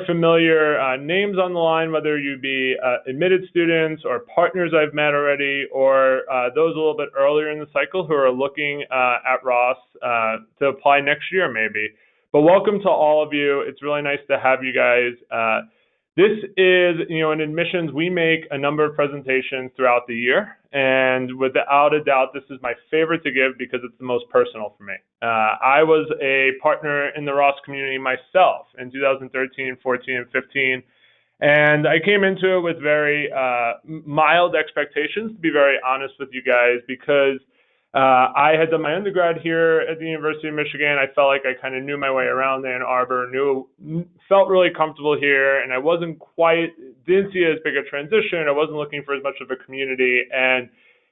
familiar names on the line, whether you be admitted students or partners I've met already, or those a little bit earlier in the cycle who are looking at Ross to apply next year maybe. But welcome to all of you. It's really nice to have you guys. This is, in admissions, we make a number of presentations throughout the year, and without a doubt, this is my favorite to give because it's the most personal for me. I was a partner in the Ross community myself in 2013, 14, and 15, and I came into it with very mild expectations, to be very honest with you guys, because I had done my undergrad here at the University of Michigan. I felt like I kind of knew my way around Ann Arbor, felt really comfortable here, and I didn't see it as big a transition. I wasn't looking for as much of a community, and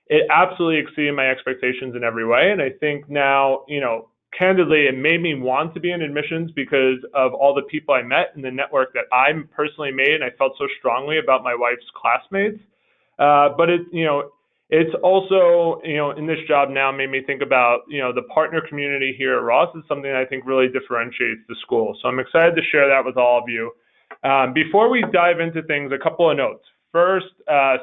it absolutely exceeded my expectations in every way. And I think now, candidly, it made me want to be in admissions because of all the people I met and the network that I personally made, and I felt so strongly about my wife's classmates. But it's also, in this job now made me think about, the partner community here at Ross is something that I think really differentiates the school. So I'm excited to share that with all of you. Before we dive into things, a couple of notes. First,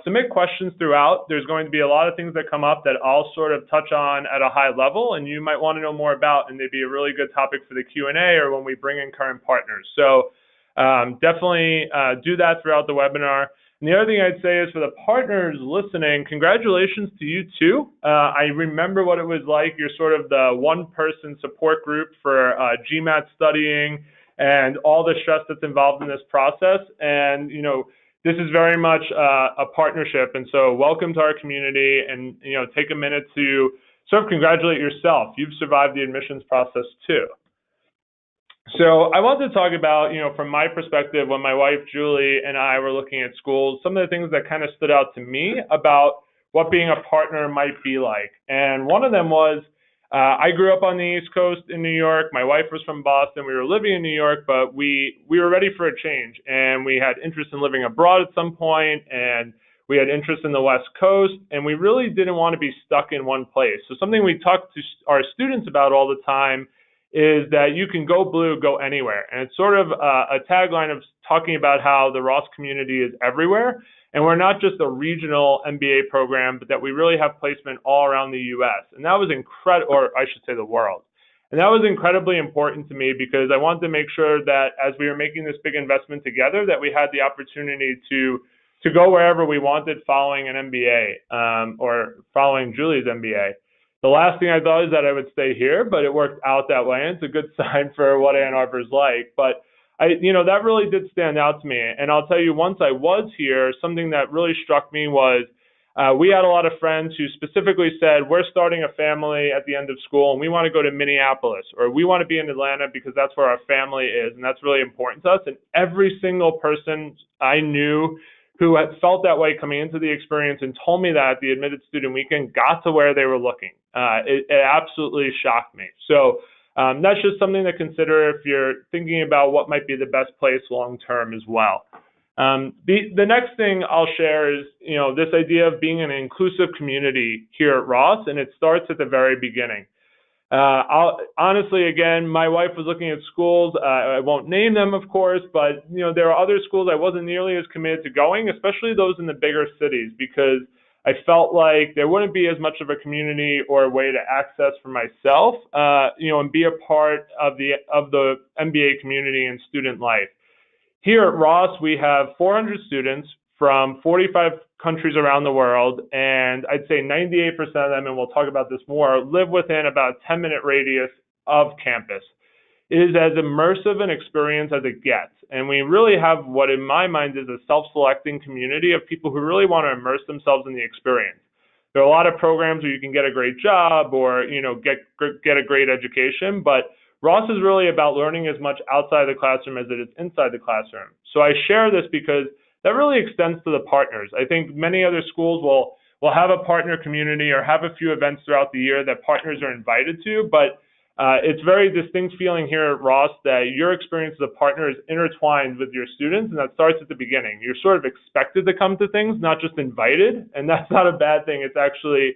submit questions throughout. There's going to be a lot of things that come up that I'll sort of touch on at a high level and you might want to know more about, and they'd be a really good topic for the Q&A or when we bring in current partners. So definitely do that throughout the webinar. And the other thing I'd say is for the partners listening, congratulations to you too. I remember what it was like. You're sort of the one-person support group for GMAT studying and all the stress that's involved in this process. And, this is very much a partnership. And so welcome to our community, and, take a minute to sort of congratulate yourself. You've survived the admissions process too. So I wanted to talk about, from my perspective, when my wife, Julie, and I were looking at schools, some of the things that kind of stood out to me about what being a partner might be like. And one of them was, I grew up on the East Coast in New York. My wife was from Boston. We were living in New York, but we were ready for a change. And we had interest in living abroad at some point, and we had interest in the West Coast, and we really didn't want to be stuck in one place. So something we talk to our students about all the time is that you can go blue, go anywhere. And it's sort of a tagline of talking about how the Ross community is everywhere. And we're not just a regional MBA program, but that we really have placement all around the US. And that was incredible, or I should say the world. And that was incredibly important to me because I wanted to make sure that as we were making this big investment together, that we had the opportunity to go wherever we wanted following an MBA or following Julie's MBA. The last thing I thought is that I would stay here, but it worked out that way. And it's a good sign for what Ann Arbor's like. But that really did stand out to me. And I'll tell you, once I was here, something that really struck me was we had a lot of friends who specifically said, we're starting a family at the end of school and we want to go to Minneapolis, or we want to be in Atlanta because that's where our family is. And that's really important to us. And every single person I knew who had felt that way coming into the experience and told me that at the admitted student weekend got to where they were looking. It absolutely shocked me. So that's just something to consider if you're thinking about what might be the best place long-term as well. The next thing I'll share is, this idea of being an inclusive community here at Ross, and it starts at the very beginning. Honestly, again, my wife was looking at schools. I won't name them, of course, but there are other schools I wasn't nearly as committed to going, especially those in the bigger cities, because I felt like there wouldn't be as much of a community or a way to access for myself, and be a part of the MBA community and student life. Here at Ross, we have 400 students from 45 countries around the world, and I'd say 98% of them, and we'll talk about this more, live within about a 10-minute radius of campus. It is as immersive an experience as it gets, and we really have what in my mind is a self-selecting community of people who really want to immerse themselves in the experience. There are a lot of programs where you can get a great job or get a great education, but Ross is really about learning as much outside the classroom as it is inside the classroom. So I share this because that really extends to the partners. I think many other schools will have a partner community or have a few events throughout the year that partners are invited to, but it's a very distinct feeling here at Ross that your experience as a partner is intertwined with your students, and that starts at the beginning. You're sort of expected to come to things, not just invited, and that's not a bad thing. It's actually,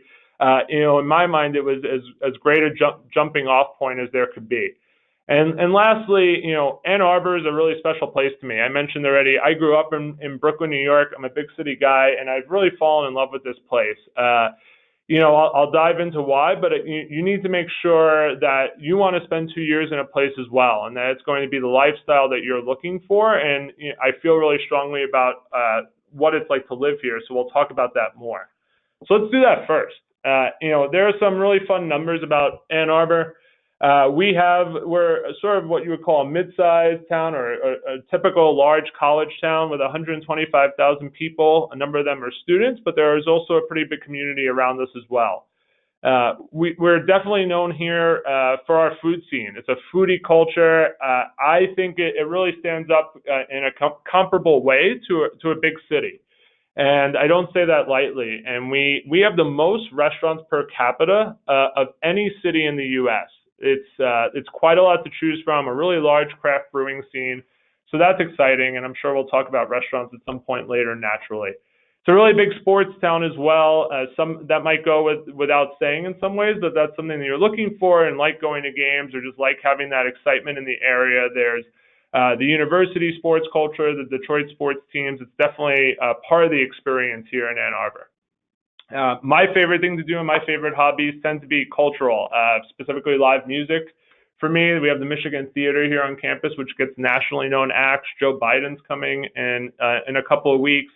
in my mind, it was as great a jumping off point as there could be. And lastly, Ann Arbor is a really special place to me. I mentioned already, I grew up in Brooklyn, New York. I'm a big city guy, and I've really fallen in love with this place. I'll dive into why, but you need to make sure that you want to spend 2 years in a place as well, and that it's going to be the lifestyle that you're looking for. And I feel really strongly about what it's like to live here, so we'll talk about that more. So let's do that first. There are some really fun numbers about Ann Arbor. We're sort of what you would call a mid-sized town or a typical large college town with 125,000 people. A number of them are students, but there is also a pretty big community around us as well. We're definitely known here for our food scene. It's a foodie culture. I think it really stands up in a comparable way to a big city. And I don't say that lightly. And we have the most restaurants per capita of any city in the U.S. It's quite a lot to choose from, a really large craft brewing scene. So that's exciting, and I'm sure we'll talk about restaurants at some point later naturally. It's a really big sports town as well. Some that might go without saying in some ways, but that's something that you're looking for and like going to games or just like having that excitement in the area. There's the university sports culture, the Detroit sports teams. It's definitely part of the experience here in Ann Arbor. My favorite thing to do and my favorite hobbies tend to be cultural, specifically live music. For me, we have the Michigan Theater here on campus, which gets nationally known acts. Joe Biden's coming in a couple of weeks.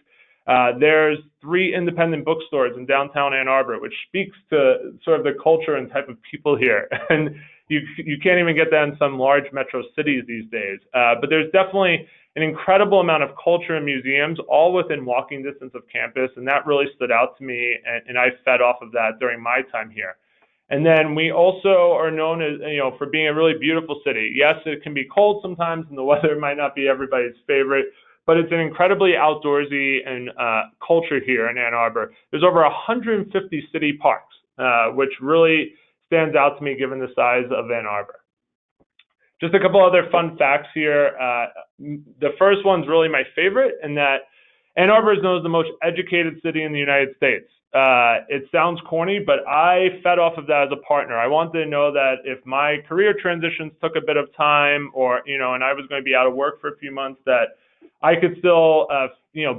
There's 3 independent bookstores in downtown Ann Arbor, which speaks to sort of the culture and type of people here. And you can't even get that in some large metro cities these days. But there's definitely an incredible amount of culture and museums all within walking distance of campus, and that really stood out to me, and I fed off of that during my time here. And then we also are known as, for being a really beautiful city. Yes, it can be cold sometimes, and the weather might not be everybody's favorite, but it's an incredibly outdoorsy and culture here in Ann Arbor. There's over 150 city parks, which really stands out to me given the size of Ann Arbor. Just a couple other fun facts here. The first one's really my favorite, in that Ann Arbor is known as the most educated city in the United States. It sounds corny, but I fed off of that as a partner. I wanted to know that if my career transitions took a bit of time, or and I was going to be out of work for a few months, that I could still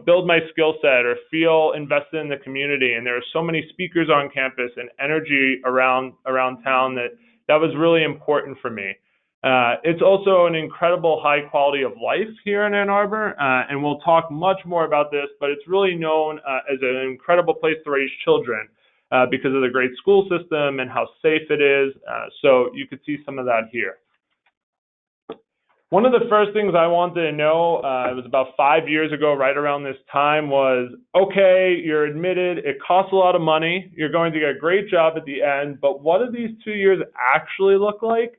build my skill set or feel invested in the community. And there are so many speakers on campus and energy around town that was really important for me. It's also an incredible high quality of life here in Ann Arbor, and we'll talk much more about this, but it's really known as an incredible place to raise children because of the great school system and how safe it is. So you could see some of that here. One of the first things I wanted to know, it was about 5 years ago, right around this time, was, okay, you're admitted, it costs a lot of money, you're going to get a great job at the end, but what do these 2 years actually look like?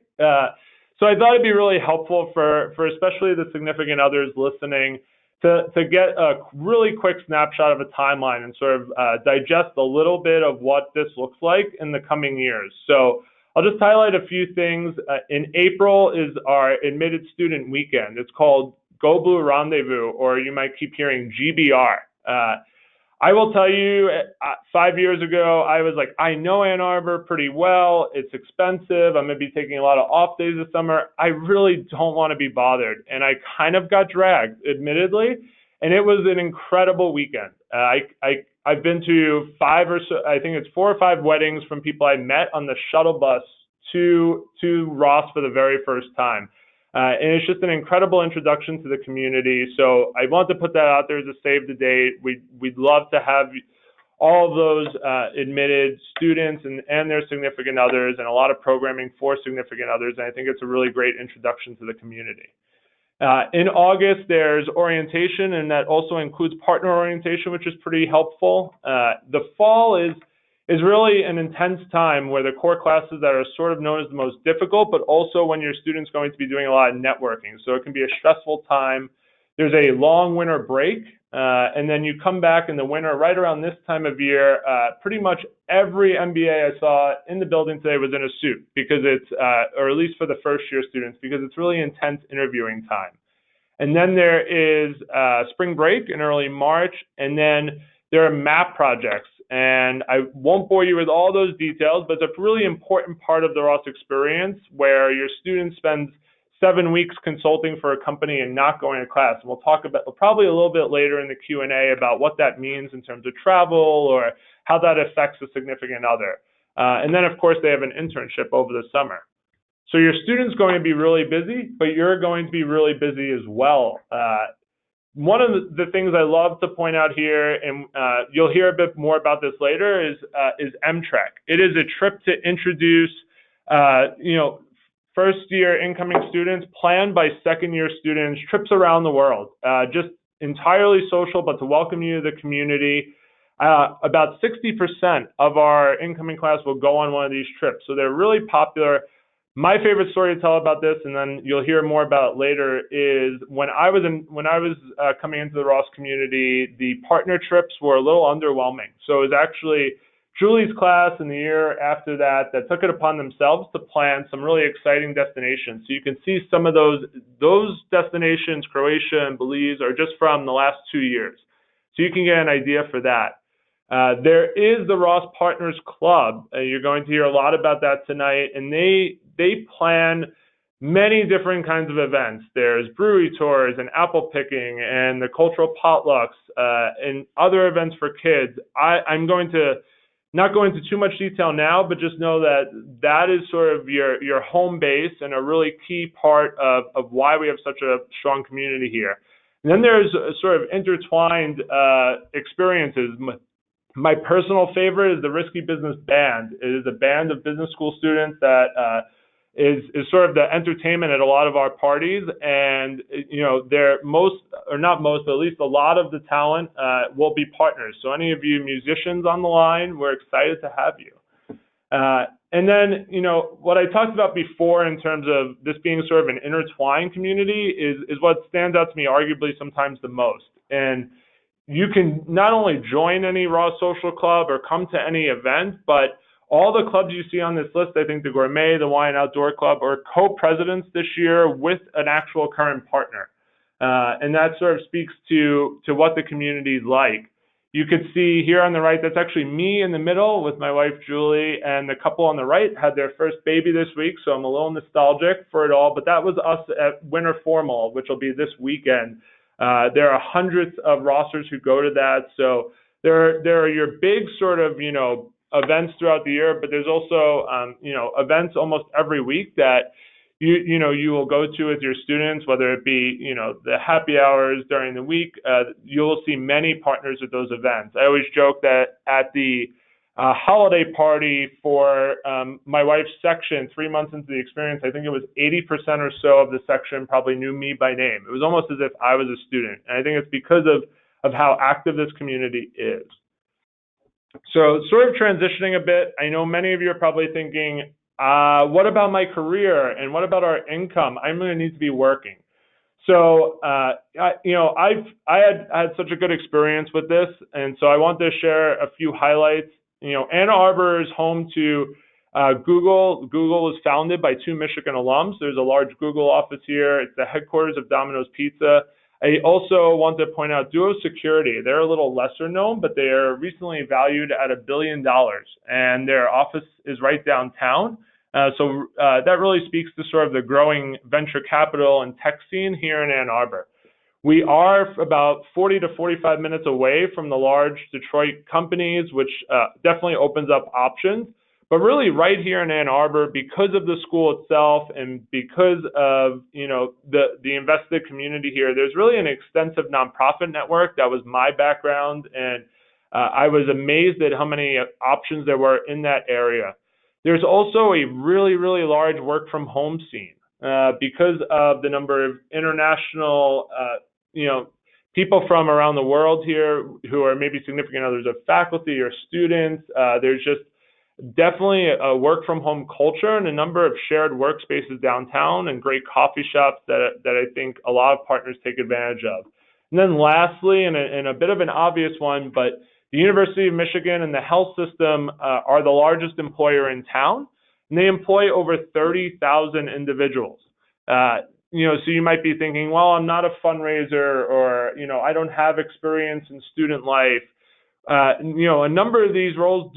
So I thought it'd be really helpful for especially the significant others listening to get a really quick snapshot of a timeline and sort of digest a little bit of what this looks like in the coming years. So I'll just highlight a few things. In April is our admitted student weekend. It's called Go Blue Rendezvous, or you might keep hearing GBR. I will tell you, 5 years ago, I was like, I know Ann Arbor pretty well. It's expensive. I'm going to be taking a lot of off days this summer. I really don't want to be bothered. And I kind of got dragged, admittedly. And it was an incredible weekend. I've been to 5 or so, I think it's 4 or 5 weddings from people I met on the shuttle bus to Ross for the very first time. And it's just an incredible introduction to the community. So I want to put that out there as a save the date. We'd love to have all of those admitted students and their significant others, and a lot of programming for significant others. And I think it's a really great introduction to the community. In August, there's orientation, and that also includes partner orientation, which is pretty helpful. The fall is really an intense time where the core classes that are sort of known as the most difficult, but also when your student's going to be doing a lot of networking. So it can be a stressful time. There's a long winter break, and then you come back in the winter right around this time of year. Pretty much every MBA I saw in the building today was in a suit, because it's, or at least for the first year students, because it's really intense interviewing time. And then there is spring break in early March, and then there are map projects. And I won't bore you with all those details, but it's a really important part of the Ross experience where your student spends 7 weeks consulting for a company and not going to class. And we'll talk about probably a little bit later in the Q&A about what that means in terms of travel or how that affects a significant other. And then, of course, they have an internship over the summer. So your student's going to be really busy, but you're going to be really busy as well. One of the things I love to point out here, and you'll hear a bit more about this later, is M-Trek. It is a trip to introduce, first-year incoming students, planned by second-year students, trips around the world, just entirely social, but to welcome you to the community. About 60% of our incoming class will go on one of these trips, so they're really popular. My favorite story to tell about this, and then you'll hear more about it later, is when I was coming into the Ross community, the partner trips were a little underwhelming. So it was actually Julie's class in the year after that took it upon themselves to plan some really exciting destinations. So you can see some of those destinations, Croatia and Belize, are just from the last 2 years. So you can get an idea for that. There is the Ross Partners Club. You're going to hear a lot about that tonight, and they plan many different kinds of events. There's brewery tours and apple picking and the cultural potlucks and other events for kids. I'm going to not go into too much detail now, but just know that is sort of your home base and a really key part of why we have such a strong community here. And then there's sort of intertwined experiences. My personal favorite is the Risky Business Band. It is a band of business school students that is sort of the entertainment at a lot of our parties. And, they're but at least a lot of the talent will be partners. So any of you musicians on the line, we're excited to have you. And then, what I talked about before in terms of this being sort of an intertwined community is what stands out to me arguably sometimes the most. And you can not only join any Ross Social Club or come to any event, but all the clubs you see on this list, I think the Gourmet, the Wine Outdoor Club, are co-presidents this year with an actual current partner. And that sort of speaks to what the community is like. You could see here on the right, that's actually me in the middle with my wife, Julie, and the couple on the right had their first baby this week, so I'm a little nostalgic for it all. But that was us at Winter Formal, which will be this weekend. There are hundreds of Rossers who go to that. So there are your big sort of, events throughout the year, but there's also, events almost every week that you will go to with your students, whether it be, the happy hours during the week. You'll see many partners at those events. I always joke that at the holiday party for my wife's section 3 months into the experience, I think it was 80% or so of the section probably knew me by name. It was almost as if I was a student. And I think it's because of how active this community is. So sort of transitioning a bit, I know many of you are probably thinking, what about my career and what about our income? I'm going to need to be working. So, I had such a good experience with this, and so I want to share a few highlights. Ann Arbor is home to Google. Google was founded by 2 Michigan alums. There's a large Google office here. It's the headquarters of Domino's Pizza. I also want to point out Duo Security. They're a little lesser known, but they are recently valued at $1 billion, and their office is right downtown. So that really speaks to sort of the growing venture capital and tech scene here in Ann Arbor. We are about 40 to 45 minutes away from the large Detroit companies, which definitely opens up options. But really right here in Ann Arbor, because of the school itself and because of, the invested community here, there's really an extensive nonprofit network. That was my background, and I was amazed at how many options there were in that area. There's also a really, really large work from home scene because of the number of international, people from around the world here who are maybe significant others of faculty or students. There's just definitely a work from home culture and a number of shared workspaces downtown and great coffee shops that I think a lot of partners take advantage of. And then lastly, and a bit of an obvious one, but the University of Michigan and the health system are the largest employer in town, and they employ over 30,000 individuals. So you might be thinking, well, I'm not a fundraiser, or, I don't have experience in student life. A number of these roles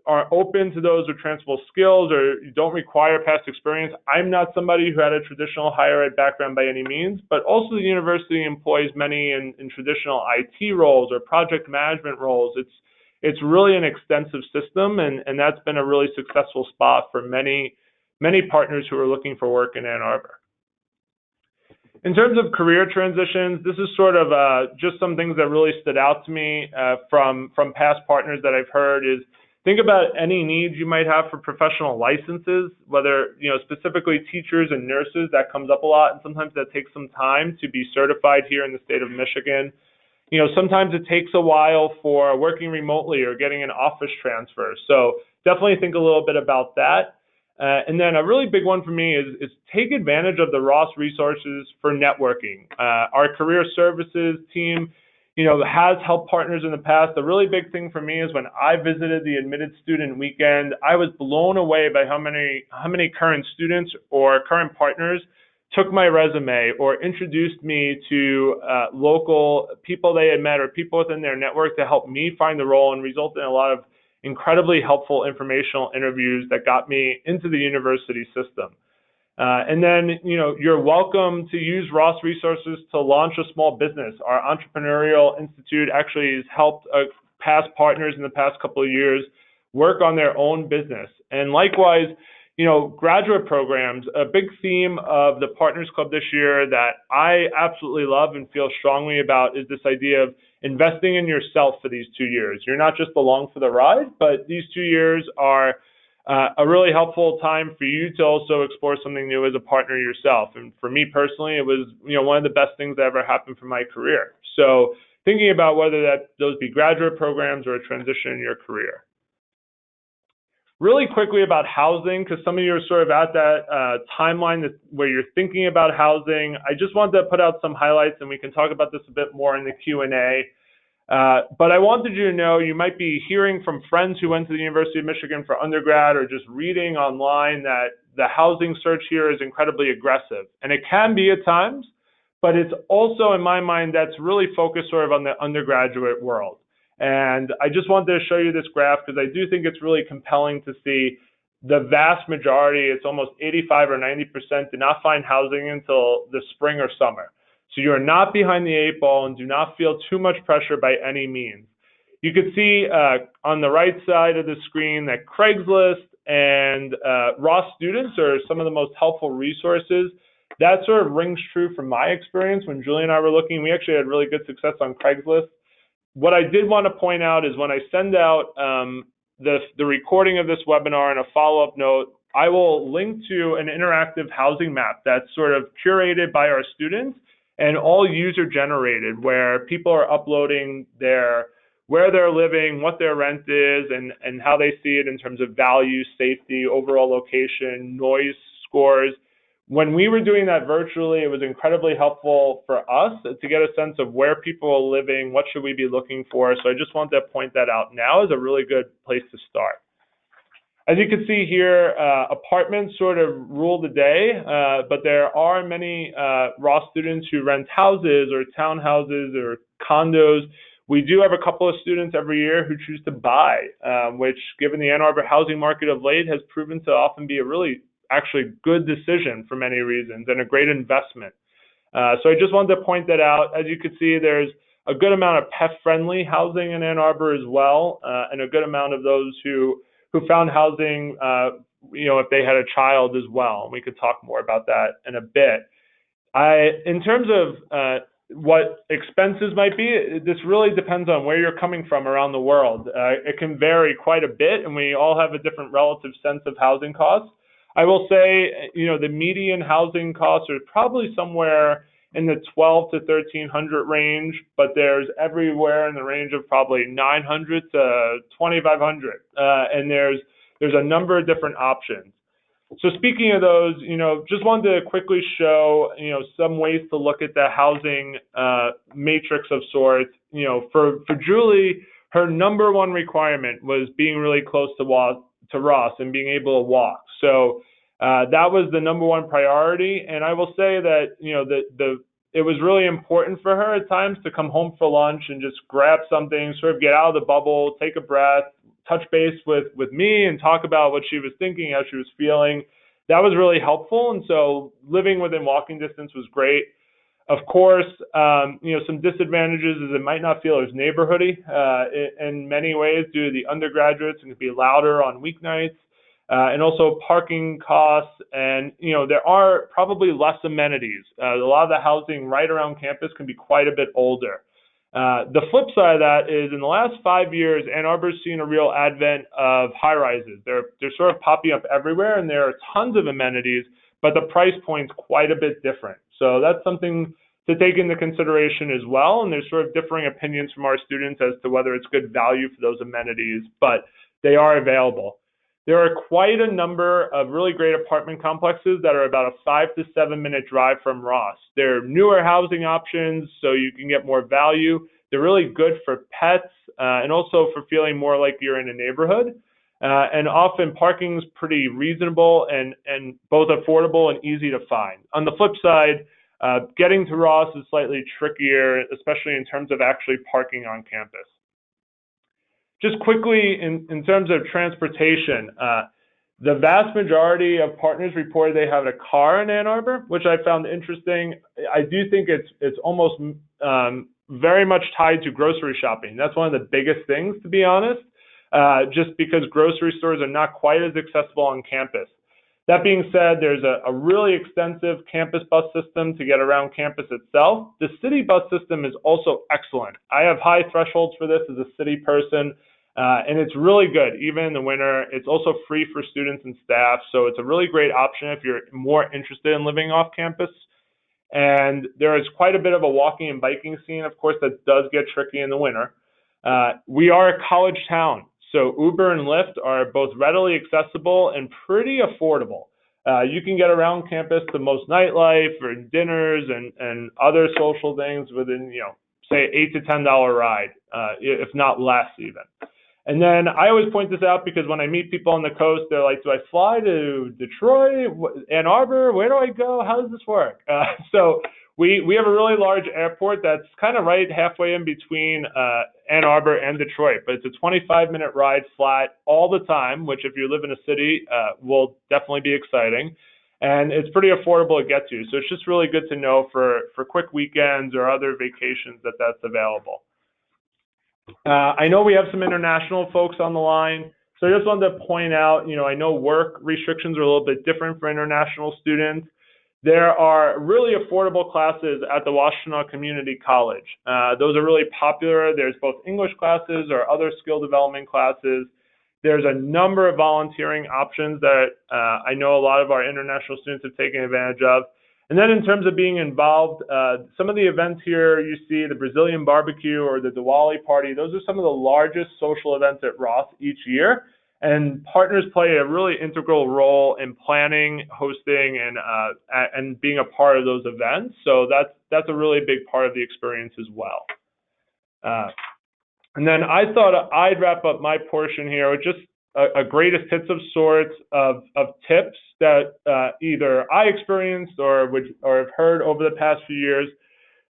are open to those with transferable skills or don't require past experience. I'm not somebody who had a traditional higher ed background by any means, but also the university employs many in traditional IT roles or project management roles. It's really an extensive system, and that's been a really successful spot for many partners who are looking for work in Ann Arbor. In terms of career transitions, this is sort of just some things that really stood out to me from past partners that I've heard is think about any needs you might have for professional licenses, whether, specifically teachers and nurses. That comes up a lot, and sometimes that takes some time to be certified here in the state of Michigan. Sometimes it takes a while for working remotely or getting an office transfer. So definitely think a little bit about that. And then a really big one for me is take advantage of the Ross resources for networking. Our career services team, has helped partners in the past. The really big thing for me is when I visited the admitted student weekend, I was blown away by how many current students or current partners took my resume or introduced me to local people they had met or people within their network to help me find the role and result in a lot of incredibly helpful informational interviews that got me into the university system. And then, you're welcome to use Ross resources to launch a small business. Our Entrepreneurial Institute actually has helped past partners in the past couple of years work on their own business. And likewise, graduate programs, a big theme of the Partners Club this year that I absolutely love and feel strongly about is this idea of investing in yourself for these 2 years. You're not just along for the ride, but these 2 years are a really helpful time for you to also explore something new as a partner yourself. And for me personally, it was one of the best things that ever happened for my career. So thinking about whether those be graduate programs or a transition in your career. Really quickly about housing, because some of you are sort of at that timeline where you're thinking about housing. I just wanted to put out some highlights, and we can talk about this a bit more in the Q&A. But I wanted you to know you might be hearing from friends who went to the University of Michigan for undergrad or just reading online that the housing search here is incredibly aggressive. And it can be at times, but it's also, in my mind, that's really focused sort of on the undergraduate world. And I just wanted to show you this graph because I do think it's really compelling to see the vast majority, it's almost 85 or 90%, do not find housing until the spring or summer. So you are not behind the 8 ball and do not feel too much pressure by any means. You can see on the right side of the screen that Craigslist and Ross Students are some of the most helpful resources. That sort of rings true from my experience. When Julie and I were looking, we actually had really good success on Craigslist. What I did want to point out is when I send out the recording of this webinar and a follow-up note, I will link to an interactive housing map that's sort of curated by our students and all user-generated, where people are uploading where they're living, what their rent is, and how they see it in terms of value, safety, overall location, noise scores. When we were doing that virtually, it was incredibly helpful for us to get a sense of where people are living, what should we be looking for. So I just wanted to point that out now as a really good place to start. As you can see here, apartments sort of rule the day, but there are many Ross students who rent houses or townhouses or condos. We do have a couple of students every year who choose to buy, which, given the Ann Arbor housing market of late, has proven to often be a really actually good decision for many reasons and a great investment. So I just wanted to point that out. As you can see, there's a good amount of pet-friendly housing in Ann Arbor as well, and a good amount of those who found housing, if they had a child as well. We could talk more about that in a bit. In terms of what expenses might be, this really depends on where you're coming from around the world. It can vary quite a bit, and we all have a different relative sense of housing costs. I will say, the median housing costs are probably somewhere in the $1,200 to $1,300 range, but there's everywhere in the range of probably $900 to $2,500, and there's a number of different options. So speaking of those, just wanted to quickly show, some ways to look at the housing matrix of sorts. For Julie, her number one requirement was being really close to Ross and being able to walk. So that was the number one priority. And I will say that, the it was really important for her at times to come home for lunch and just grab something, sort of get out of the bubble, take a breath, touch base with me and talk about what she was thinking, how she was feeling. That was really helpful. And so living within walking distance was great. Of course, some disadvantages is it might not feel as neighborhoody in many ways due to the undergraduates, and it can be louder on weeknights, and also parking costs. And, there are probably less amenities. A lot of the housing right around campus can be quite a bit older. The flip side of that is in the last 5 years, Ann Arbor's seen a real advent of high-rises. They're sort of popping up everywhere, and there are tons of amenities, but the price point's quite a bit different. So that's something to take into consideration as well. And there's sort of differing opinions from our students as to whether it's good value for those amenities, but they are available. There are quite a number of really great apartment complexes that are about a 5 to 7 minute drive from Ross. They're newer housing options, so you can get more value. They're really good for pets and also for feeling more like you're in a neighborhood. And often parking's pretty reasonable and both affordable and easy to find. On the flip side, getting to Ross is slightly trickier, especially in terms of actually parking on campus. Just quickly, in terms of transportation, the vast majority of partners reported they have a car in Ann Arbor, which I found interesting. I do think it's almost very much tied to grocery shopping. That's one of the biggest things, to be honest, just because grocery stores are not quite as accessible on campus. That being said, there's a really extensive campus bus system to get around campus itself. The city bus system is also excellent. I have high thresholds for this as a city person, and it's really good, even in the winter. It's also free for students and staff, so it's a really great option if you're more interested in living off campus. And there is quite a bit of a walking and biking scene, of course, that does get tricky in the winter. We are a college town. So Uber and Lyft are both readily accessible and pretty affordable. You can get around campus to most nightlife or dinners and other social things within, say $8 to $10 ride, if not less even. And then I always point this out because when I meet people on the coast, they're like, do I fly to Detroit, Ann Arbor? Where do I go? How does this work? So we have a really large airport that's kind of right halfway in between Ann Arbor and Detroit, but it's a 25-minute ride flat all the time, which if you live in a city will definitely be exciting. And it's pretty affordable to get to. So it's just really good to know for quick weekends or other vacations that's available. I know we have some international folks on the line. So I just wanted to point out, I know work restrictions are a little bit different for international students. There are really affordable classes at the Washtenaw Community College. Those are really popular. There's both English classes or other skill development classes. There's a number of volunteering options that I know a lot of our international students have taken advantage of. And then in terms of being involved, some of the events here you see, the Brazilian barbecue or the Diwali party, those are some of the largest social events at Ross each year. And partners play a really integral role in planning, hosting, and being a part of those events. So that's a really big part of the experience as well. And then I thought I'd wrap up my portion here with just a greatest hits of sorts of tips that either I experienced or have heard over the past few years.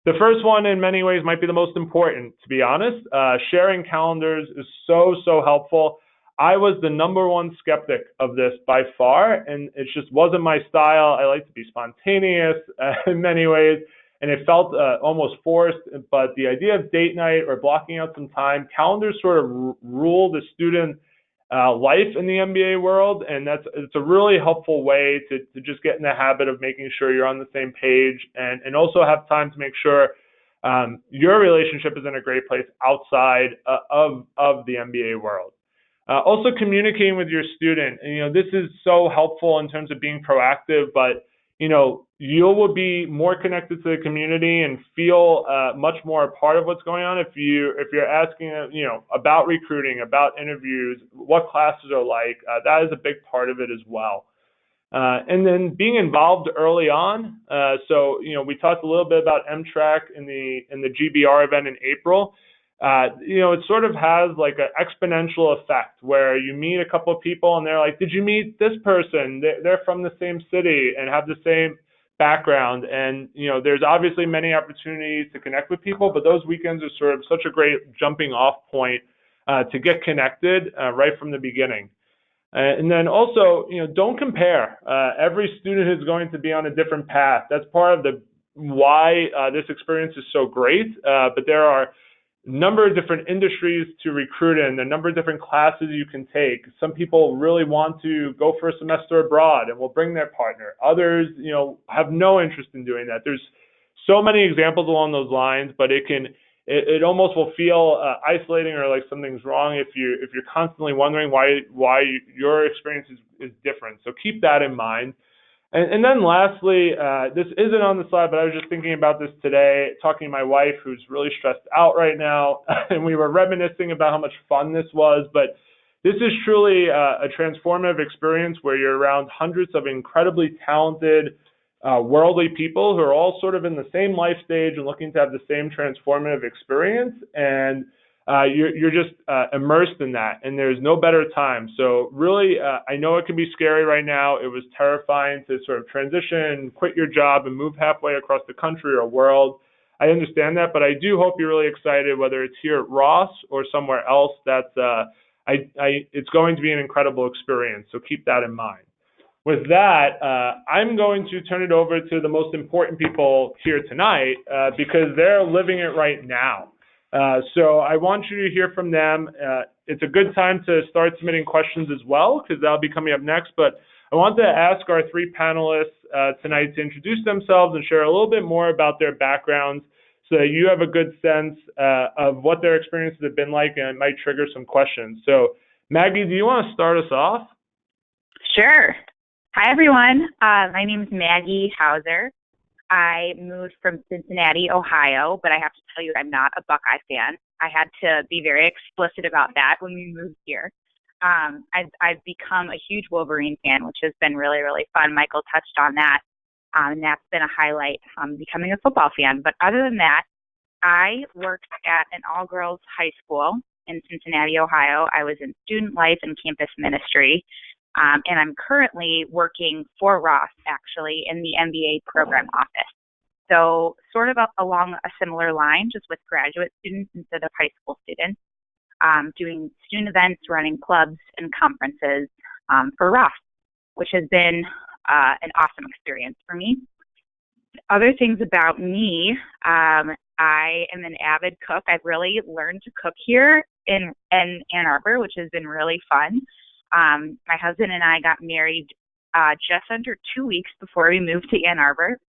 The first one in many ways might be the most important, to be honest. Sharing calendars is so helpful. I was the number one skeptic of this by far, and it just wasn't my style. I like to be spontaneous in many ways, and it felt almost forced. But the idea of date night or blocking out some time, calendars sort of rule the student life in the MBA world, and it's a really helpful way to just get in the habit of making sure you're on the same page and also have time to make sure your relationship is in a great place outside of the MBA world. Also communicating with your student. And, this is so helpful in terms of being proactive, but, you will be more connected to the community and feel much more a part of what's going on if you're asking, about recruiting, about interviews, what classes are like. That is a big part of it as well. And then being involved early on. So, we talked a little bit about MTRAC in the GBR event in April. It sort of has like an exponential effect where you meet a couple of people and they're like, did you meet this person? They're from the same city and have the same background. And, there's obviously many opportunities to connect with people, but those weekends are sort of such a great jumping off point to get connected right from the beginning. And then also, don't compare. Every student is going to be on a different path. That's part of the why this experience is so great. But there are a number of different industries to recruit in, a number of different classes you can take. Some people really want to go for a semester abroad and will bring their partner. Others, have no interest in doing that. There's so many examples along those lines, but it almost will feel isolating or like something's wrong if you're constantly wondering why your experience is different. So keep that in mind. And then lastly, this isn't on the slide, but I was just thinking about this today, talking to my wife who's really stressed out right now, and we were reminiscing about how much fun this was. But this is truly a transformative experience where you're around hundreds of incredibly talented, worldly people who are all sort of in the same life stage and looking to have the same transformative experience. And you're just immersed in that, and there's no better time. So really, I know it can be scary right now. It was terrifying to sort of transition, quit your job, and move halfway across the country or world. I understand that, but I do hope you're really excited, whether it's here at Ross or somewhere else. It's going to be an incredible experience. So keep that in mind. With that, I'm going to turn it over to the most important people here tonight because they're living it right now. So I want you to hear from them. It's a good time to start submitting questions as well, because that'll be coming up next. But I want to ask our three panelists tonight to introduce themselves and share a little bit more about their backgrounds so that you have a good sense of what their experiences have been like, and it might trigger some questions. So Maggie, do you want to start us off? Sure. Hi, everyone. My name is Maggie Hauser. I moved from Cincinnati, Ohio, but I have to tell you I'm not a Buckeye fan. I had to be very explicit about that when we moved here. I've become a huge Wolverine fan, which has been really, really fun. Michael touched on that, and that's been a highlight, becoming a football fan. But other than that, I worked at an all-girls high school in Cincinnati, Ohio. I was in student life and campus ministry. And I'm currently working for Ross, actually, in the MBA program office. So sort of along a similar line, just with graduate students instead of high school students, doing student events, running clubs and conferences for Ross, which has been an awesome experience for me. Other things about me, I am an avid cook. I've really learned to cook here in Ann Arbor, which has been really fun. My husband and I got married just under 2 weeks before we moved to Ann Arbor.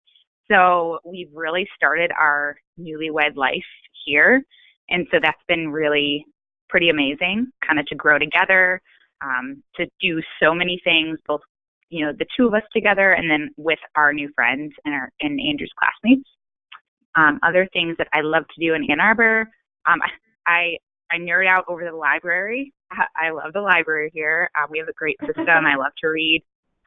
So we've really started our newlywed life here. And so that's been really pretty amazing, kind of to grow together, to do so many things, both, the two of us together and then with our new friends and Andrew's classmates. Other things that I love to do in Ann Arbor, I nerd out over the library. I love the library here. We have a great system. I love to read.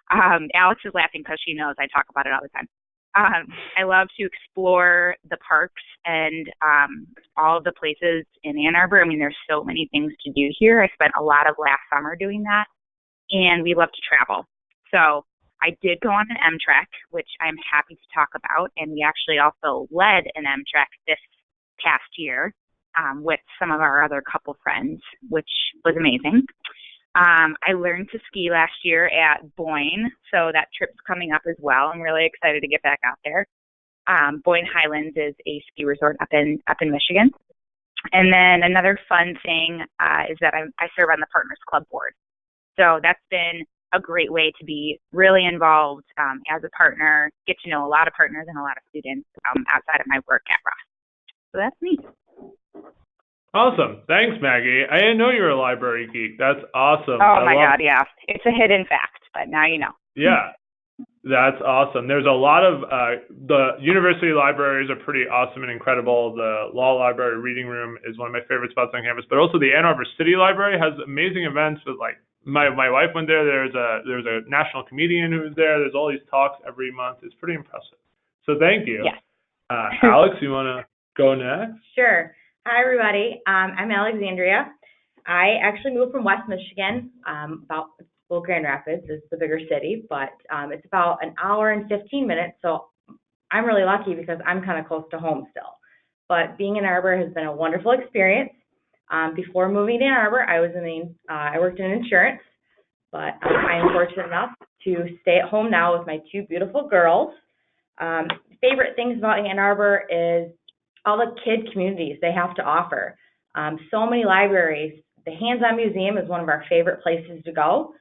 Alex is laughing because she knows I talk about it all the time. I love to explore the parks and all of the places in Ann Arbor. I mean, there's so many things to do here. I spent a lot of last summer doing that, and we love to travel. So I did go on an M-Trek, which I'm happy to talk about, and we actually also led an M-Trek this past year. With some of our other couple friends, which was amazing. I learned to ski last year at Boyne, so that trip's coming up as well. I'm really excited to get back out there. Boyne Highlands is a ski resort up in Michigan. And then another fun thing is that I serve on the Partners Club board. So that's been a great way to be really involved as a partner, get to know a lot of partners and a lot of students outside of my work at Ross. So that's me. Awesome. Thanks, Maggie. I didn't know you were a library geek. That's awesome. Oh, my God, yeah. It's a hidden fact, but now you know. Yeah, that's awesome. There's a lot of, the university libraries are pretty awesome and incredible. The law library reading room is one of my favorite spots on campus, but also the Ann Arbor City Library has amazing events with, like, my wife went there. There's a national comedian who's there. There's all these talks every month. It's pretty impressive. So thank you. Yes. Alex, you want to go next? Sure. Hi, everybody. I'm Alexandria. I actually moved from West Michigan, Grand Rapids is the bigger city, but it's about an hour and 15 minutes, so I'm really lucky because I'm kind of close to home still. But being in Ann Arbor has been a wonderful experience. Before moving to Ann Arbor, I worked in insurance, but I am fortunate enough to stay at home now with my two beautiful girls. Favorite things about Ann Arbor is all the kid communities they have to offer. So many libraries. The Hands-On Museum is one of our favorite places to go.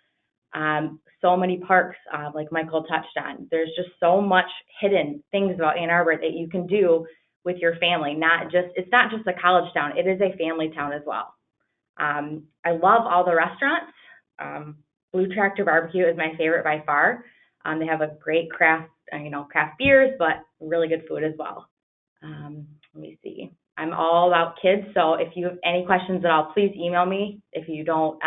So many parks, like Michael touched on. There's just so much hidden things about Ann Arbor that you can do with your family. It's not just a college town, it is a family town as well. I love all the restaurants. Blue Tractor Barbecue is my favorite by far. They have a great craft beers, but really good food as well. Let me see. I'm all about kids, so if you have any questions at all, please email me if you don't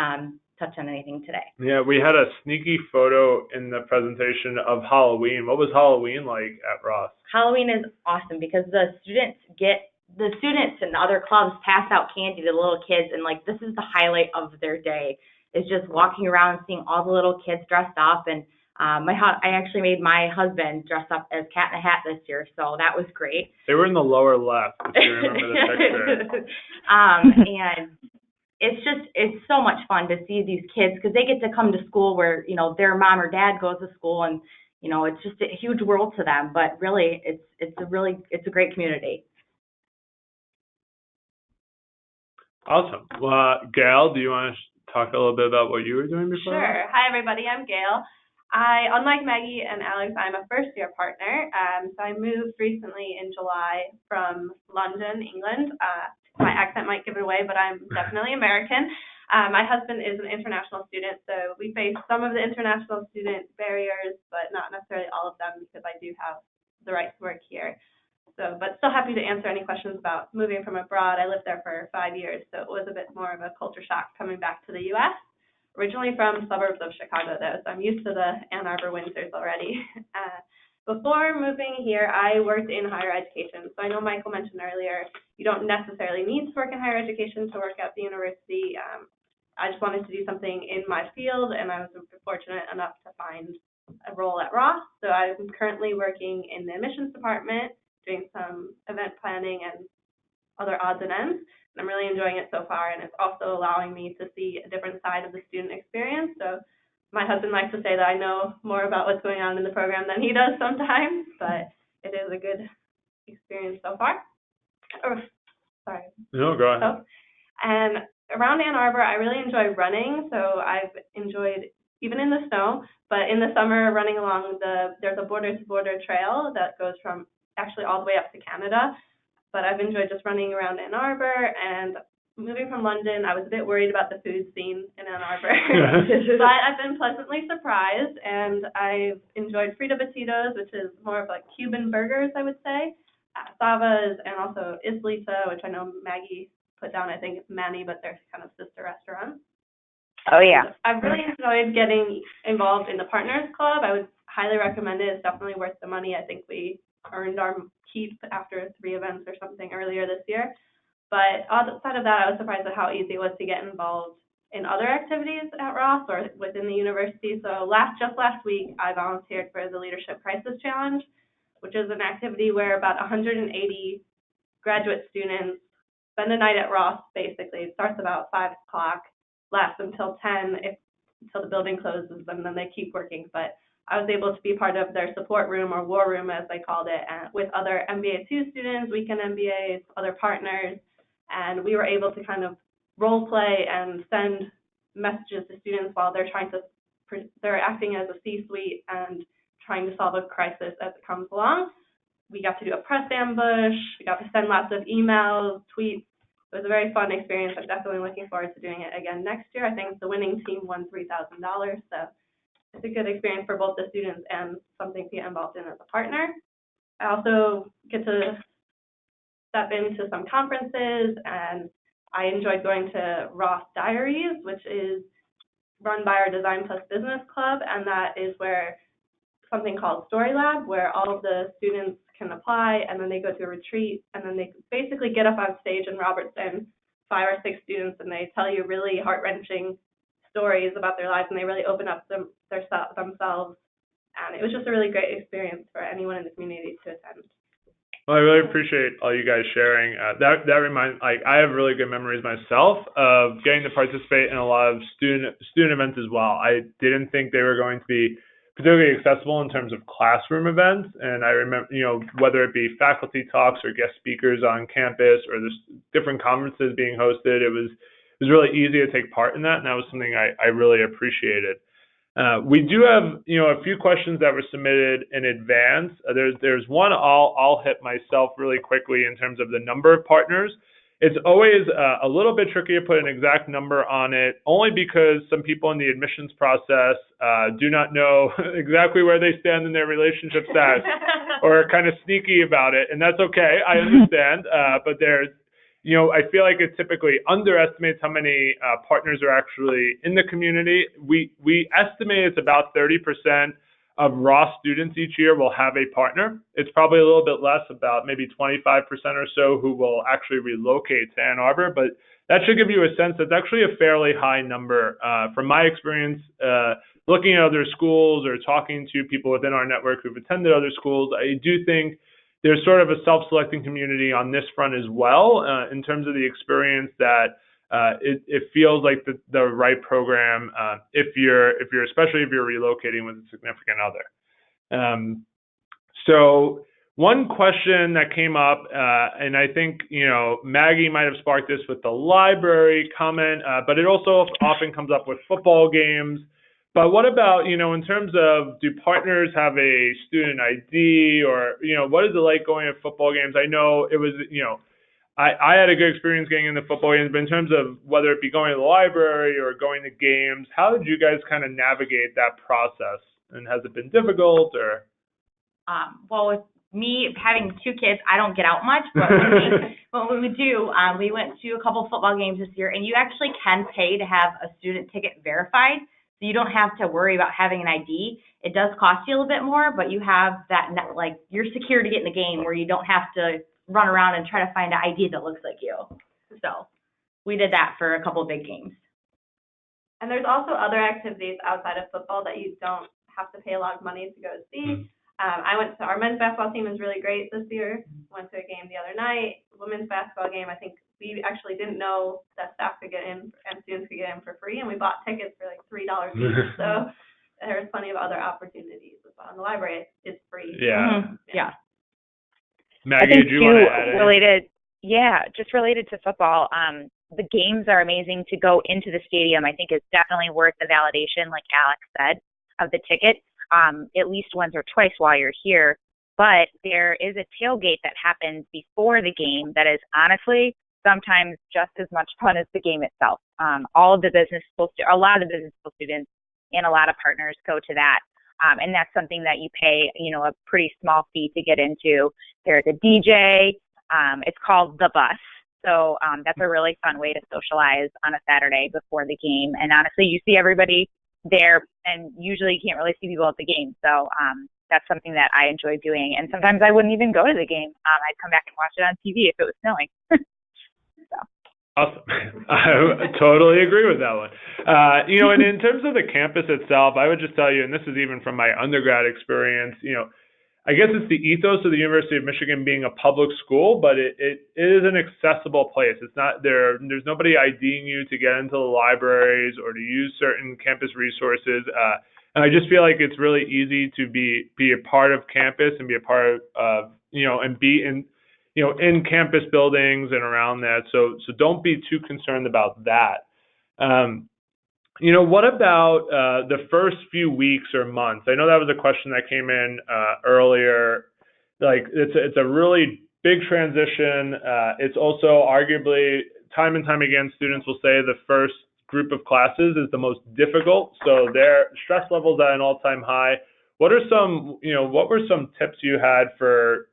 touch on anything today. Yeah, we had a sneaky photo in the presentation of Halloween. What was Halloween like at Ross? Halloween is awesome because the students and other clubs pass out candy to the little kids, and like this is the highlight of their day. Is just walking around and seeing all the little kids dressed up, and I actually made my husband dress up as Cat in a Hat this year, so that was great. They were in the lower left, if you remember the picture. And it's so much fun to see these kids because they get to come to school where, their mom or dad goes to school, and, it's just a huge world to them, but really it's a great community. Awesome. Well, Gail, do you want to talk a little bit about what you were doing before? Sure. Hi, everybody. I'm Gail. Unlike Maggie and Alex, I'm a first-year partner. So I moved recently in July from London, England. My accent might give it away, but I'm definitely American. My husband is an international student, so we face some of the international student barriers, but not necessarily all of them because I do have the right to work here. But still happy to answer any questions about moving from abroad. I lived there for 5 years, so it was a bit more of a culture shock coming back to the U.S. Originally from suburbs of Chicago, though, so I'm used to the Ann Arbor winters already. Before moving here, I worked in higher education. So I know Michael mentioned earlier, you don't necessarily need to work in higher education to work at the university. I just wanted to do something in my field, and I was fortunate enough to find a role at Ross. So I'm currently working in the admissions department, doing some event planning and other odds and ends. And I'm really enjoying it so far, and it's also allowing me to see a different side of the student experience. So my husband likes to say that I know more about what's going on in the program than he does sometimes, but it is a good experience so far. Sorry. No, go ahead. And around Ann Arbor, I really enjoy running, so I've enjoyed, even in the snow, but in the summer running along there's a border-to-border trail that goes from actually all the way up to Canada. But I've enjoyed just running around Ann Arbor, and moving from London, I was a bit worried about the food scene in Ann Arbor. But I've been pleasantly surprised, and I've enjoyed Frita Batidos, which is more of like Cuban burgers, I would say, Savas, and also Islita, which I know Maggie put down. I think it's Manny, but they're kind of sister restaurants. Oh, yeah. I've really enjoyed getting involved in the Partners Club. I would highly recommend it. It's definitely worth the money. I think we earned our keep after 3 events or something earlier this year. But outside of that, I was surprised at how easy it was to get involved in other activities at Ross or within the university. So just last week, I volunteered for the Leadership Crisis Challenge, which is an activity where about 180 graduate students spend a night at Ross, basically. It starts about 5 o'clock, lasts until 10, until the building closes, and then they keep working. But I was able to be part of their support room, or war room as they called it, with other MBA 2 students, weekend MBAs, other partners, and we were able to kind of role play and send messages to students while they're acting as a C-suite and trying to solve a crisis as it comes along. We got to do a press ambush, we got to send lots of emails, tweets. It was a very fun experience. I'm definitely looking forward to doing it again next year. I think the winning team won $3,000, so it's a good experience for both the students and something to get involved in as a partner. I also get to step into some conferences, and I enjoyed going to Ross Diaries, which is run by our Design Plus Business Club, and that is where something called Story Lab, where all of the students can apply, and then they go to a retreat, and then they basically get up on stage in Robertson, 5 or 6 students, and they tell you really heart-wrenching stories about their lives, and they really open up themselves And it was just a really great experience for anyone in the community to attend. Well, I really appreciate all you guys sharing. That reminds, like, I have really good memories myself of getting to participate in a lot of student events as well. I didn't think they were going to be particularly accessible in terms of classroom events, and I remember, whether it be faculty talks or guest speakers on campus or the different conferences being hosted, it was really easy to take part in that, and that was something I really appreciated. We do have, a few questions that were submitted in advance. There's one I'll hit myself really quickly in terms of the number of partners. It's always a little bit tricky to put an exact number on it, only because some people in the admissions process do not know exactly where they stand in their relationship status, or are kind of sneaky about it, and that's okay. I understand, but there's, I feel like it typically underestimates how many partners are actually in the community. We estimate it's about 30% of Ross students each year will have a partner. It's probably a little bit less, about maybe 25% or so, who will actually relocate to Ann Arbor, but that should give you a sense that's actually a fairly high number. From my experience, looking at other schools or talking to people within our network who've attended other schools, I do think there's sort of a self-selecting community on this front as well, in terms of the experience that it feels like the right program, especially if you're relocating with a significant other. So one question that came up, and I think, Maggie might have sparked this with the library comment, but it also often comes up with football games. But what about, in terms of, do partners have a student ID, or, what is it like going to football games? I know it was, I had a good experience getting into football games, but in terms of whether it be going to the library or going to games, how did you guys kind of navigate that process? And has it been difficult, or? Well, with me having 2 kids, I don't get out much, but when we do, we went to a couple football games this year, and you actually can pay to have a student ticket verified. So you don't have to worry about having an ID. It does cost you a little bit more, but you have that, like, you're secure to get in the game where you don't have to run around and try to find an ID that looks like you. So we did that for a couple of big games. And there's also other activities outside of football that you don't have to pay a lot of money to go see. Our men's basketball team is really great this year. Went to a game the other night. Women's basketball game, I think we actually didn't know that staff could get in and students could get in for free, and we bought tickets for like $3 each. So there's plenty of other opportunities as well. In the library, it's free. Yeah. Mm-hmm. Yeah. Maggie, do you want to add anything? Just related to football, the games are amazing. To go into the stadium, I think, is definitely worth the validation, like Alex said, of the ticket, at least once or twice while you're here. But there is a tailgate that happens before the game that is honestly sometimes just as much fun as the game itself. A lot of the business school students and a lot of partners go to that. And that's something that you pay, a pretty small fee to get into. There's a DJ. It's called The Bus. So that's a really fun way to socialize on a Saturday before the game. And honestly, you see everybody there, and usually you can't really see people at the game. So that's something that I enjoy doing. And sometimes I wouldn't even go to the game. I'd come back and watch it on TV if it was snowing. Awesome. I totally agree with that one. And in terms of the campus itself, I would just tell you, and this is even from my undergrad experience, I guess it's the ethos of the University of Michigan being a public school, but it is an accessible place. It's not there's nobody IDing you to get into the libraries or to use certain campus resources. And I just feel like it's really easy to be a part of campus and be a part of, and be in campus buildings and around that. So don't be too concerned about that. What about the first few weeks or months? I know that was a question that came in earlier. Like, it's a really big transition. It's also arguably, time and time again, students will say the first group of classes is the most difficult. So their stress levels at an all-time high. What were some tips you had for,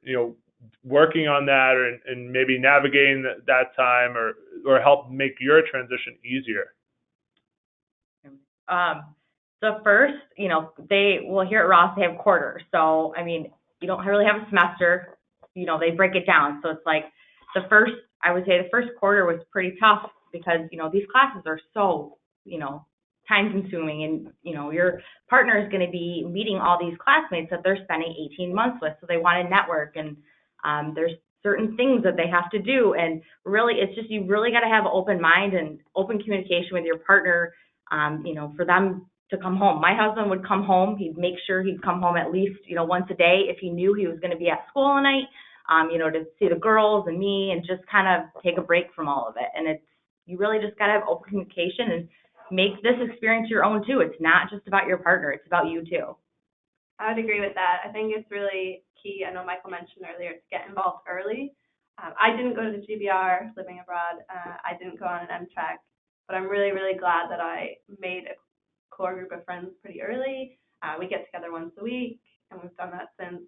working on that, and maybe navigating that time, or help make your transition easier? The first, here at Ross, they have quarters. So, you don't really have a semester, they break it down. So it's like I would say the first quarter was pretty tough because, these classes are so, time consuming, and your partner is going to be meeting all these classmates that they're spending 18 months with, so they want to network, and there's certain things that they have to do, and really it's just, you really got to have an open mind and open communication with your partner, for them to come home. My husband would come home, he'd make sure he'd come home at least once a day if he knew he was going to be at school all night, to see the girls and me, and just kind of take a break from all of it. And you really just got to have open communication and make this experience your own too. It's not just about your partner, it's about you too. I would agree with that. I think it's really key. I know Michael mentioned earlier to get involved early. I didn't go to the GBR living abroad. I didn't go on an MTrek, but I'm really, really glad that I made a core group of friends pretty early. We get together once a week, and we've done that since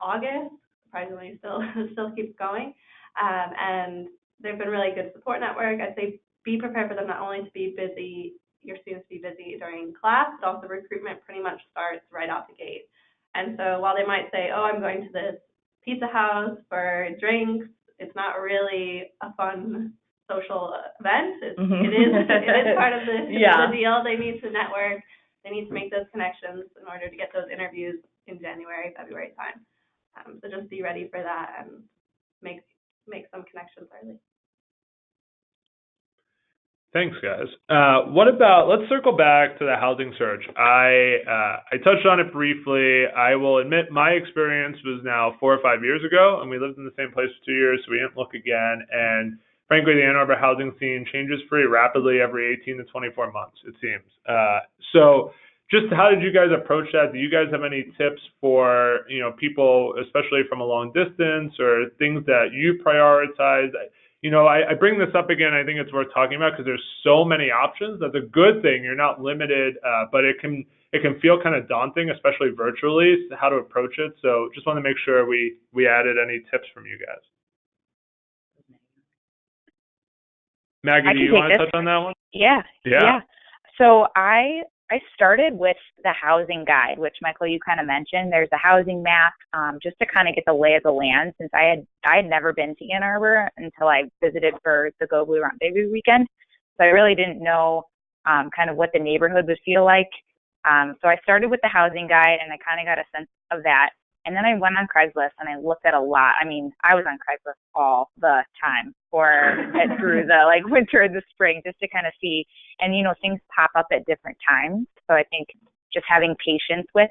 August. Surprisingly, still keeps going. And they've been really good support network. I'd say be prepared for them not only to be busy, your students to be busy during class, but also recruitment pretty much starts right out the gate. And so while they might say, oh, I'm going to this pizza house for drinks, it's not really a fun social event. It is part of the deal. They need to network. They need to make those connections in order to get those interviews in January, February time. So just be ready for that and make some connections early. Thanks, guys. Let's circle back to the housing search. I touched on it briefly. I will admit my experience was now 4 or 5 years ago, and we lived in the same place for 2 years, so we didn't look again. And frankly, the Ann Arbor housing scene changes pretty rapidly every 18 to 24 months, it seems. So just how did you guys approach that? Do you guys have any tips for, people, especially from a long distance, or things that you prioritize? I bring this up again. I think it's worth talking about because there's so many options. That's a good thing. You're not limited, but it can feel kind of daunting, especially virtually, how to approach it. So just want to make sure we added any tips from you guys. Maggie, do you want to touch on that one? Yeah. So I started with the housing guide, which, Michael, you kind of mentioned. There's a housing map, just to kind of get the lay of the land, since I had never been to Ann Arbor until I visited for the Go Blue Rendezvous weekend. So I really didn't know kind of what the neighborhood would feel like. So I started with the housing guide, and I kind of got a sense of that. And then I went on Craigslist, and I looked at a lot. I mean, I was on Craigslist all the time through the winter and the spring, just to kind of see. And, things pop up at different times. So I think just having patience with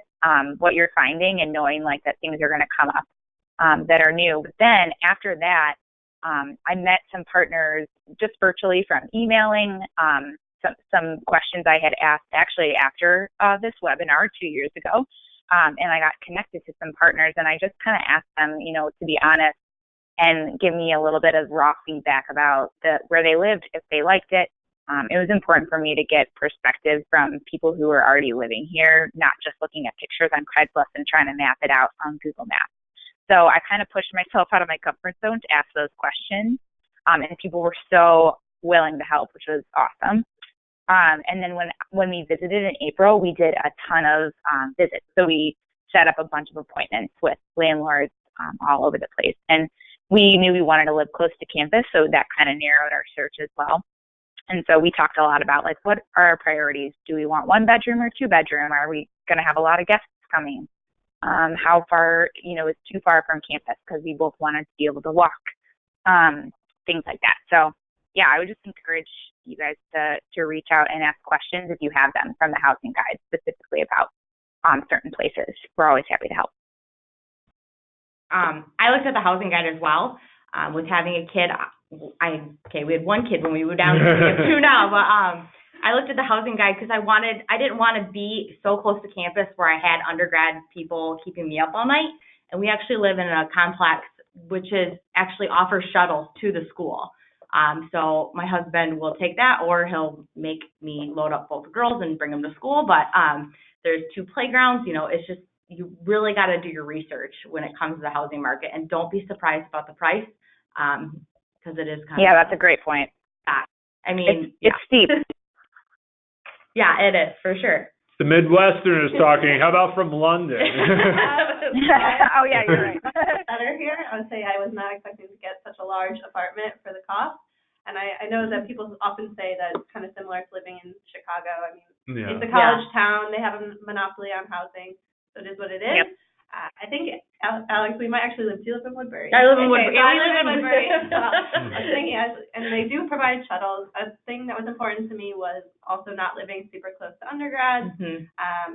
what you're finding and knowing that things are going to come up that are new. But then after that, I met some partners just virtually from emailing, some questions I had asked actually after this webinar 2 years ago. And I got connected to some partners, and I just kind of asked them, to be honest and give me a little bit of raw feedback about where they lived, if they liked it. It was important for me to get perspective from people who were already living here, not just looking at pictures on Craigslist and trying to map it out on Google Maps. So I kind of pushed myself out of my comfort zone to ask those questions, and people were so willing to help, which was awesome. And then when we visited in April, we did a ton of visits. So we set up a bunch of appointments with landlords all over the place. And we knew we wanted to live close to campus, so that kind of narrowed our search as well. And so we talked a lot about, what are our priorities? Do we want 1 bedroom or 2 bedroom? Are we going to have a lot of guests coming? How far, is too far from campus, because we both wanted to be able to walk, things like that. So yeah, I would just encourage you guys to reach out and ask questions if you have them from the housing guide, specifically about certain places. We're always happy to help. I looked at the housing guide as well. With having a kid, we had 1 kid when we moved down. We have 2 now, but I looked at the housing guide because I didn't want to be so close to campus where I had undergrad people keeping me up all night. And we actually live in a complex which actually offers shuttles to the school. So my husband will take that, or he'll make me load up both girls and bring them to school. But there's 2 playgrounds. It's just, you really got to do your research when it comes to the housing market, and don't be surprised about the price, because it is kind of. Yeah, that's a great point. I mean, it's steep. Yeah, it is, for sure. The Midwesterners talking. How about from London? Oh, yeah, you're right. Better here. I would say I was not expecting to get such a large apartment for the cost. And I know that people often say that it's kind of similar to living in Chicago. I mean, Yeah. it's a college town. They have a monopoly on housing, so it is what it is. Yep. I think, Alex, we might actually live. Do you live in Woodbury? I live in Okay, Woodbury. so I live in Woodbury. So I was thinking, and they do provide shuttles. A thing that was important to me was also not living super close to undergrad,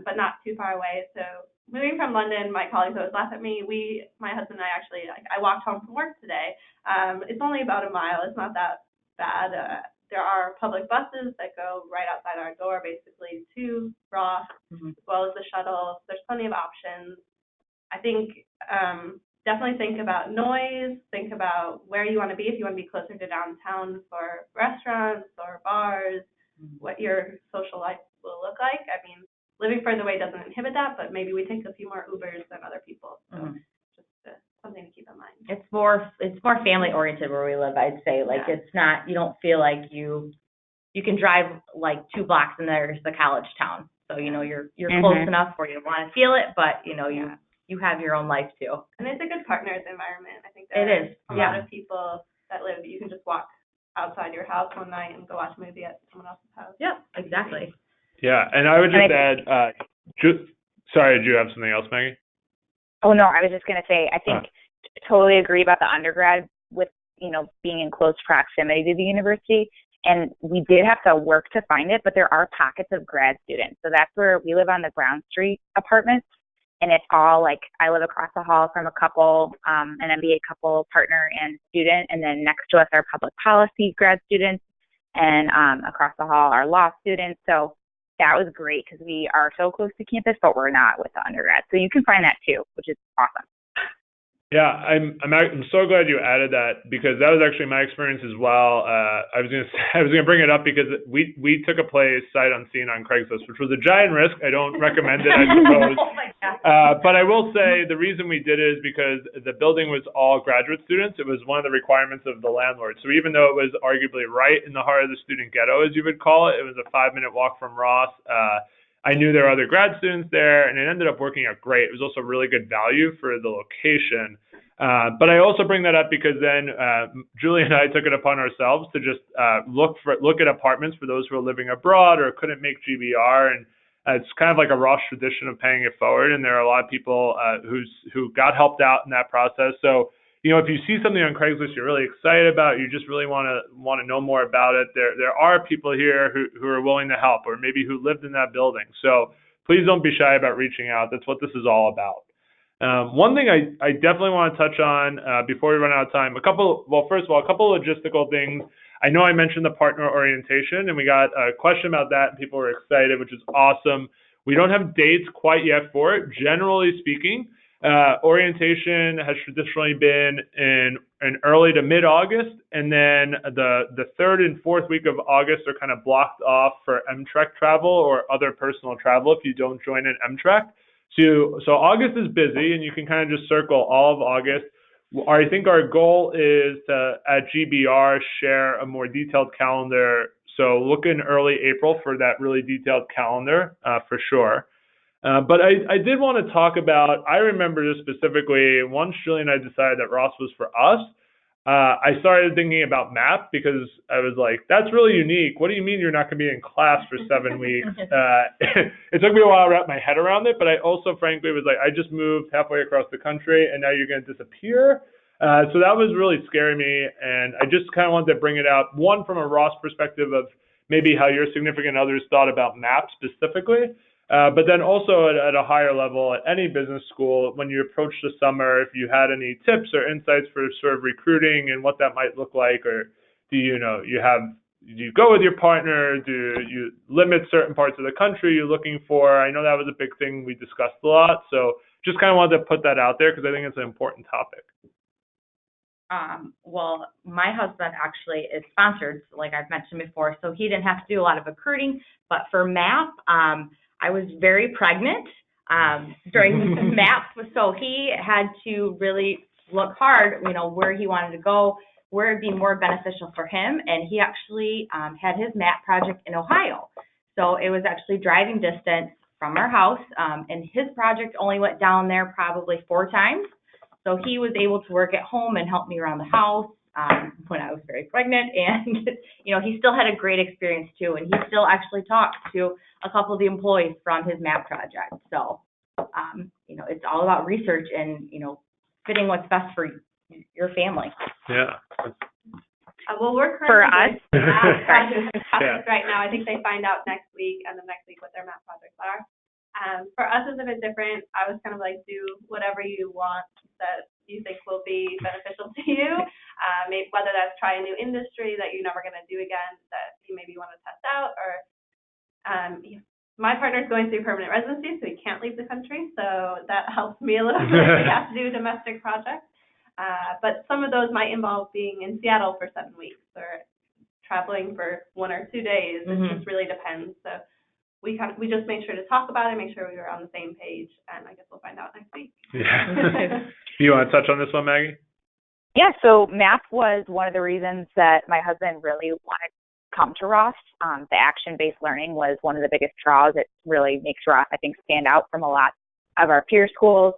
but not too far away. So moving from London, my colleagues always laugh at me. My husband and I actually, I walked home from work today. It's only about a mile. It's not that bad. There are public buses that go right outside our door, basically to Ross, as well as the shuttle. There's plenty of options. I think definitely think about noise, think about where you want to be, if you want to be closer to downtown for restaurants or bars, what your social life will look like. I mean, living further away doesn't inhibit that, but maybe we take a few more Ubers than other people. So just something to keep in mind. It's more family oriented where we live, I'd say. Like it's not, you don't feel like you can drive like 2 blocks and there's the college town. So, you know, you're close enough where you want to feel it, but you know, you have your own life too. And it's a good partners environment. I think it is. A lot of people that live, you can just walk outside your house one night and go watch a movie at someone else's house. Yeah, exactly. Yeah, and I would just add, sorry, did you have something else, Maggie? Oh, no, I was just going to say, I think totally agree about the undergrad with, you know, being in close proximity to the university. And we did have to work to find it, but there are pockets of grad students. So that's where we live on the Brown Street apartments. And it's all like, I live across the hall from a couple, an MBA couple, partner and student. And then next to us are public policy grad students. And across the hall are law students. So that was great because we are so close to campus, but we're not with the undergrad. So you can find that too, which is awesome. Yeah, I'm so glad you added that because that was actually my experience as well. I was gonna bring it up because we took a place sight unseen on Craigslist, which was a giant risk. I don't recommend it, I suppose. Oh my God. But I will say the reason we did it is because the building was all graduate students. It was one of the requirements of the landlord. So even though it was arguably right in the heart of the student ghetto, as you would call it, it was a 5-minute walk from Ross. I knew there were other grad students there, and it ended up working out great. It was also really good value for the location. But I also bring that up because then Julie and I took it upon ourselves to just look at apartments for those who are living abroad or couldn't make GBR, and it's kind of like a Ross tradition of paying it forward. And there are a lot of people who got helped out in that process. So, you know, if you see something on Craigslist you're really excited about, you just really want to know more about it, there are people here who are willing to help, or maybe who lived in that building. So please don't be shy about reaching out. That's what this is all about. One thing I definitely want to touch on before we run out of time, first of all, a couple logistical things. I know I mentioned the partner orientation, and we got a question about that, and people were excited, which is awesome. We don't have dates quite yet for it. Generally speaking, orientation has traditionally been in early to mid-August, and then the 3rd and 4th week of August are kind of blocked off for MTREC travel or other personal travel if you don't join an MTREC. So August is busy, and you can kind of just circle all of August. I think our goal is to, at GBR, share a more detailed calendar. So look in early April for that really detailed calendar for sure. But I did want to talk about, I remember this specifically, once Julie and I decided that Ross was for us, I started thinking about MAP because I was like, that's really unique. What do you mean you're not going to be in class for 7 weeks? It took me a while to wrap my head around it, but I also frankly was like, I just moved halfway across the country and now you're going to disappear. So that was really scaring me, and I just kind of wanted to bring it out, one, from a Ross perspective of maybe how your significant others thought about MAP specifically, but then also at a higher level at any business school, when you approach the summer, if you had any tips or insights for sort of recruiting and what that might look like, or do you go with your partner? Do you limit certain parts of the country you're looking for? I know that was a big thing we discussed a lot, so just kind of wanted to put that out there because I think it's an important topic. Well, my husband actually is sponsored, like I've mentioned before, so he didn't have to do a lot of recruiting. But for MAP, I was very pregnant during MAP, so he had to really look hard, you know, where he wanted to go, where it'd be more beneficial for him. And he actually had his MAP project in Ohio. So it was actually driving distance from our house, and his project only went down there probably 4 times. So he was able to work at home and help me around the house. when I was very pregnant, and he still had a great experience too, and he still actually talked to a couple of the employees from his MAP project. So, it's all about research and fitting what's best for your family. Yeah. Well, we're For currently us, projects right now. I think they find out next week, and then next week what their MAP projects are. For us, it's a bit different. I was kind of like, do whatever you want that you think will be beneficial to you. Maybe whether that's try a new industry that you're never going to do again that you maybe want to test out, or my partner's going through permanent residency, so he can't leave the country. So that helps me a little bit if we have to do domestic projects. But some of those might involve being in Seattle for 7 weeks or traveling for 1 or 2 days. It just really depends. So we just made sure to talk about it, make sure we were on the same page, and I guess we'll find out next week. Yeah. You want to touch on this one, Maggie? Yeah, so MAP was one of the reasons that my husband really wanted to come to Ross. The action-based learning was one of the biggest draws. It really makes Ross, I think, stand out from a lot of our peer schools.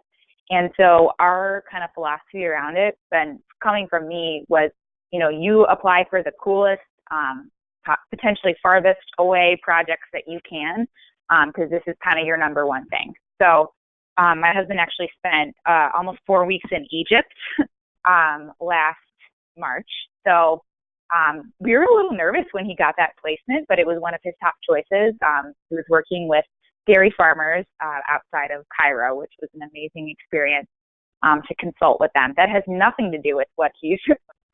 And so our kind of philosophy around it, and coming from me, was, you apply for the coolest, potentially farthest away projects that you can, because this is kind of your number one thing. So my husband actually spent almost 4 weeks in Egypt last March. So we were a little nervous when he got that placement, but it was one of his top choices. He was working with dairy farmers outside of Cairo, which was an amazing experience to consult with them. That has nothing to do with what he's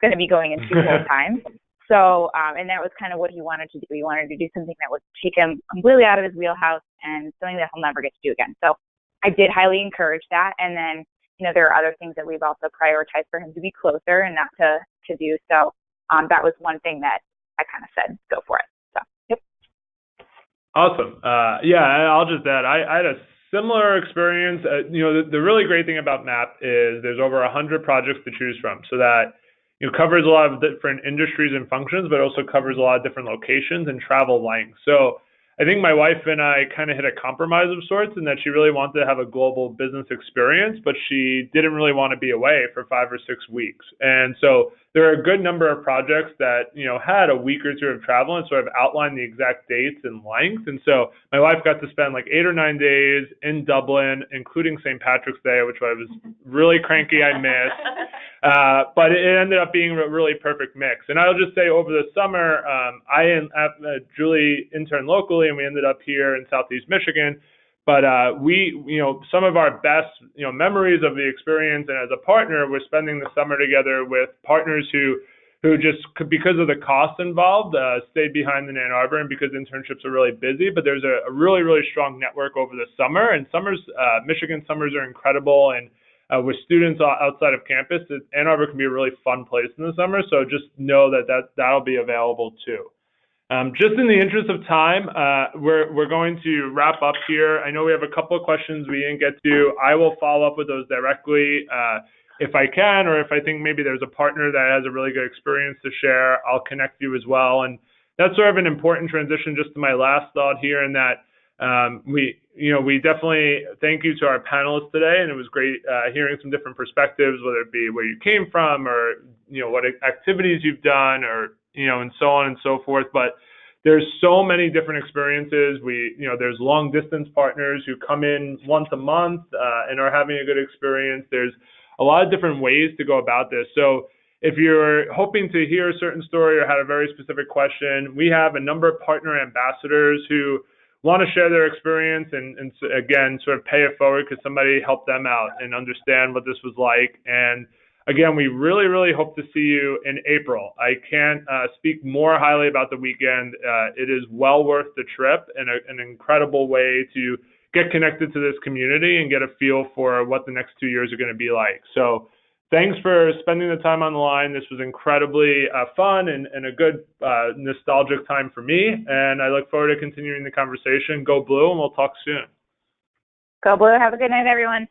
going to be going into full time. So, and that was kind of what he wanted to do. He wanted to do something that would take him completely out of his wheelhouse and something that he'll never get to do again. So I did highly encourage that. And then, there are other things that we've also prioritized for him to be closer and not to do. So that was one thing that I kind of said, go for it. So, yep. Awesome. Yeah, I'll just add, I had a similar experience. The really great thing about MAP is there's over 100 projects to choose from, so that covers a lot of different industries and functions, but also covers a lot of different locations and travel lengths. So I think my wife and I kind of hit a compromise of sorts in that she really wanted to have a global business experience, but she didn't really want to be away for 5 or 6 weeks. And so there are a good number of projects that, had a week or two of travel and sort of outlined the exact dates and length. And so my wife got to spend like 8 or 9 days in Dublin, including St. Patrick's Day, which I was really cranky I missed. But it ended up being a really perfect mix. And I'll just say over the summer, Julie interned locally, and we ended up here in Southeast Michigan. But some of our best, memories of the experience, and as a partner, we're spending the summer together with partners who just, because of the cost involved, stayed behind in Ann Arbor, and because internships are really busy. But there's a really, really strong network over the summer, and Michigan summers are incredible, and with students outside of campus, Ann Arbor can be a really fun place in the summer. So just know that'll be available too. Just in the interest of time, we're going to wrap up here. I know we have a couple of questions we didn't get to. I will follow up with those directly if I can, or if I think maybe there's a partner that has a really good experience to share, I'll connect you as well. And that's sort of an important transition just to my last thought here, in that we definitely thank you to our panelists today, and it was great hearing some different perspectives, whether it be where you came from, or what activities you've done, or and so on and so forth. But there's so many different experiences. There's long distance partners who come in once a month and are having a good experience. There's a lot of different ways to go about this. So if you're hoping to hear a certain story or had a very specific question, we have a number of partner ambassadors who want to share their experience and again, sort of pay it forward because somebody helped them out and understand what this was like. And again, we really, really hope to see you in April. I can't speak more highly about the weekend. It is well worth the trip, and an incredible way to get connected to this community and get a feel for what the next 2 years are going to be like. So thanks for spending the time on the line. This was incredibly fun and a good nostalgic time for me. And I look forward to continuing the conversation. Go Blue, and we'll talk soon. Go Blue. Have a good night, everyone.